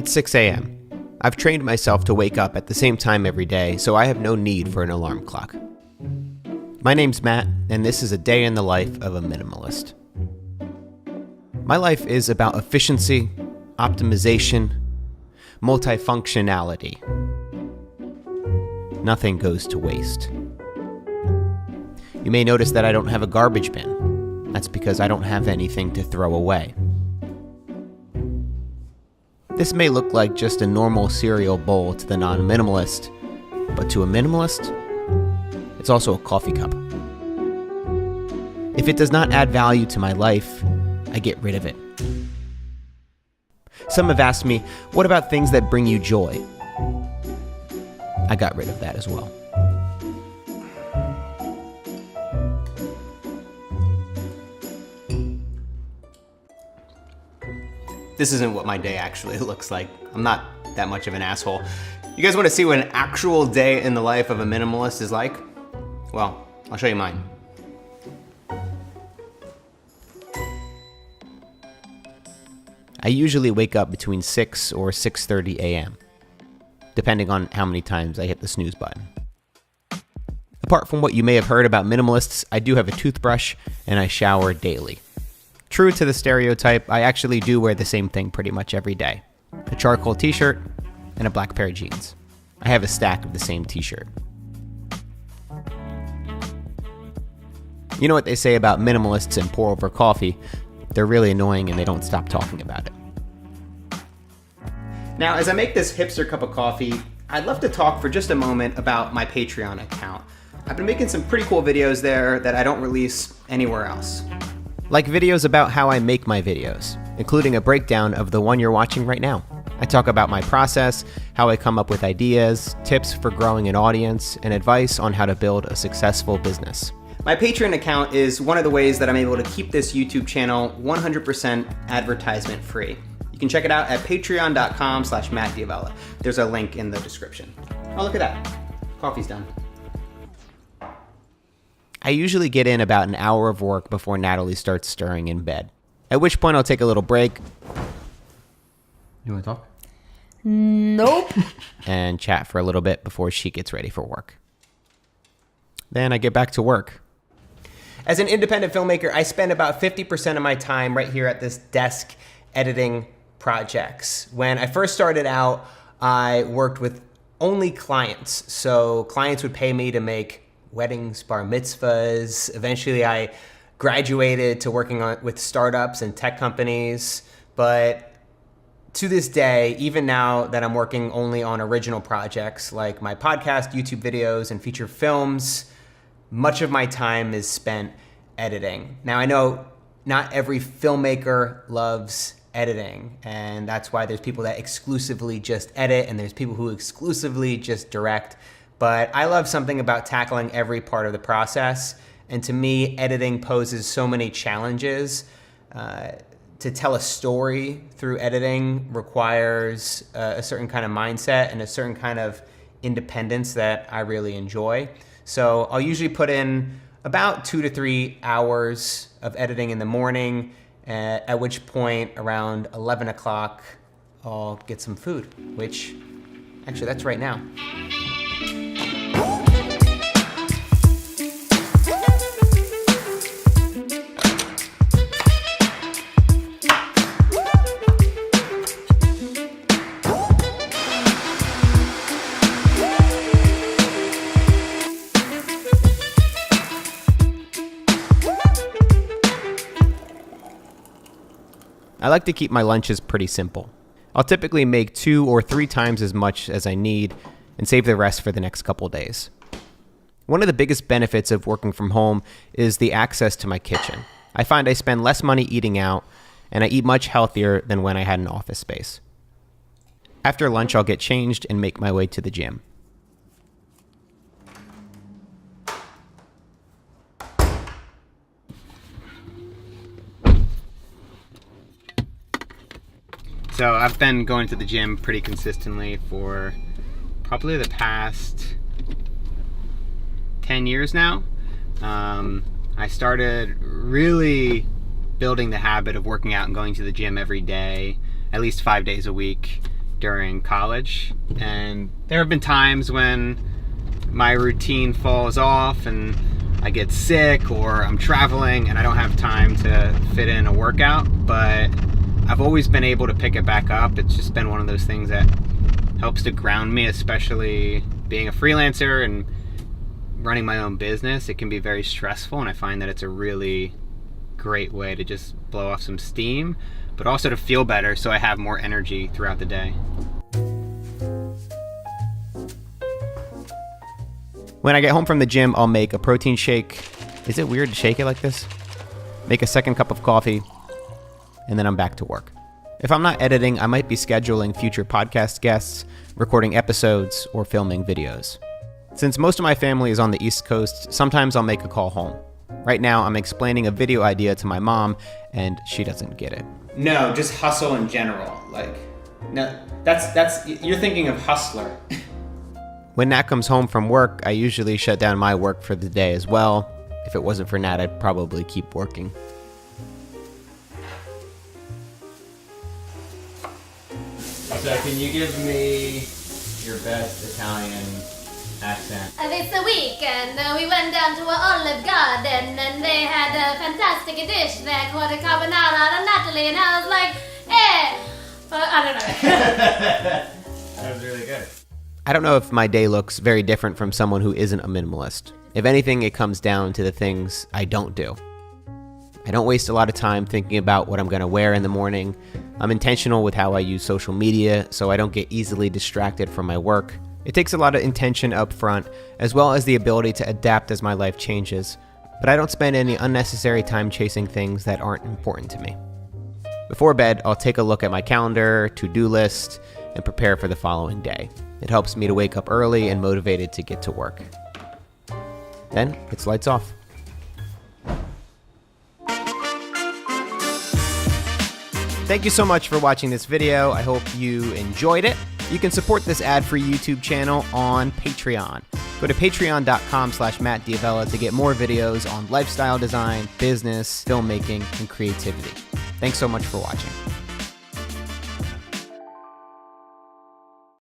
It's 6 a.m. I've trained myself to wake up at the same time every day, so I have no need for an alarm clock. My name's Matt, and this is a day in the life of a minimalist. My life is about efficiency, optimization, multifunctionality. Nothing goes to waste. You may notice that I don't have a garbage bin. That's because I don't have anything to throw away. This may look like just a normal cereal bowl to the non-minimalist, but to a minimalist, it's also a coffee cup. If it does not add value to my life, I get rid of it. Some have asked me, what about things that bring you joy? I got rid of that as well. This isn't what my day actually looks like. I'm not that much of an asshole. You guys want to see what an actual day in the life of a minimalist is like? Well, I'll show you mine. I usually wake up between 6 or 6:30 a.m., depending on how many times I hit the snooze button. Apart from what you may have heard about minimalists, I do have a toothbrush and I shower daily. True to the stereotype, I actually do wear the same thing pretty much every day. A charcoal t-shirt and a black pair of jeans. I have a stack of the same t-shirt. You know what they say about minimalists and pour over coffee? They're really annoying and they don't stop talking about it. Now, as I make this hipster cup of coffee, I'd love to talk for just a moment about my Patreon account. I've been making some pretty cool videos there that I don't release anywhere else. Like videos about how I make my videos, including a breakdown of the one you're watching right now. I talk about my process, how I come up with ideas, tips for growing an audience, and advice on how to build a successful business. My Patreon account is one of the ways that I'm able to keep this YouTube channel 100% advertisement free. You can check it out at patreon.com/MattDiavella. There's a link in the description. Oh, look at that. Coffee's done. I usually get in about an hour of work before Natalie starts stirring in bed, at which point I'll take a little break. You want to talk? Nope. And chat for a little bit before she gets ready for work. Then I get back to work. As an independent filmmaker, I spend about 50% of my time right here at this desk editing projects. When I first started out, I worked with only clients. So clients would pay me to make weddings, bar mitzvahs. Eventually I graduated to working with startups and tech companies. But to this day, even now that I'm working only on original projects like my podcast, YouTube videos, and feature films, much of my time is spent editing. Now, I know not every filmmaker loves editing, and that's why there's people that exclusively just edit, and there's people who exclusively just direct. But I love something about tackling every part of the process, and to me, editing poses so many challenges. To tell a story through editing requires a certain kind of mindset and a certain kind of independence that I really enjoy. So I'll usually put in about 2 to 3 hours of editing in the morning, at which point around 11 o'clock, I'll get some food, which actually that's right now. I like to keep my lunches pretty simple. I'll typically make 2 or 3 times as much as I need and save the rest for the next couple days. One of the biggest benefits of working from home is the access to my kitchen. I find I spend less money eating out and I eat much healthier than when I had an office space. After lunch, I'll get changed and make my way to the gym. So I've been going to the gym pretty consistently for probably the past 10 years now. I started really building the habit of working out and going to the gym every day, at least 5 days a week, during college, and there have been times when my routine falls off and I get sick or I'm traveling and I don't have time to fit in a workout, but I've always been able to pick it back up. It's just been one of those things that helps to ground me, especially being a freelancer and running my own business. It can be very stressful, and I find that it's a really great way to just blow off some steam, but also to feel better so I have more energy throughout the day. When I get home from the gym, I'll make a protein shake. Is it weird to shake it like this? Make a second cup of coffee, and then I'm back to work. If I'm not editing, I might be scheduling future podcast guests, recording episodes, or filming videos. Since most of my family is on the East Coast, sometimes I'll make a call home. Right now, I'm explaining a video idea to my mom, and she doesn't get it. No, just hustle in general. No, that's you're thinking of hustler. When Nat comes home from work, I usually shut down my work for the day as well. If it wasn't for Nat, I'd probably keep working. So can you give me your best Italian accent? It's a weekend. We went down to an Olive Garden and they had a fantastic dish there called a carbonara and Natalie, and I was like, I don't know. That was really good. I don't know if my day looks very different from someone who isn't a minimalist. If anything, it comes down to the things I don't do. I don't waste a lot of time thinking about what I'm going to wear in the morning. I'm intentional with how I use social media, so I don't get easily distracted from my work. It takes a lot of intention up front, as well as the ability to adapt as my life changes, but I don't spend any unnecessary time chasing things that aren't important to me. Before bed, I'll take a look at my calendar, to-do list, and prepare for the following day. It helps me to wake up early and motivated to get to work. Then it's lights off. Thank you so much for watching this video. I hope you enjoyed it. You can support this ad-free YouTube channel on Patreon. Go to patreon.com/MattDiavella to get more videos on lifestyle design, business, filmmaking, and creativity. Thanks so much for watching.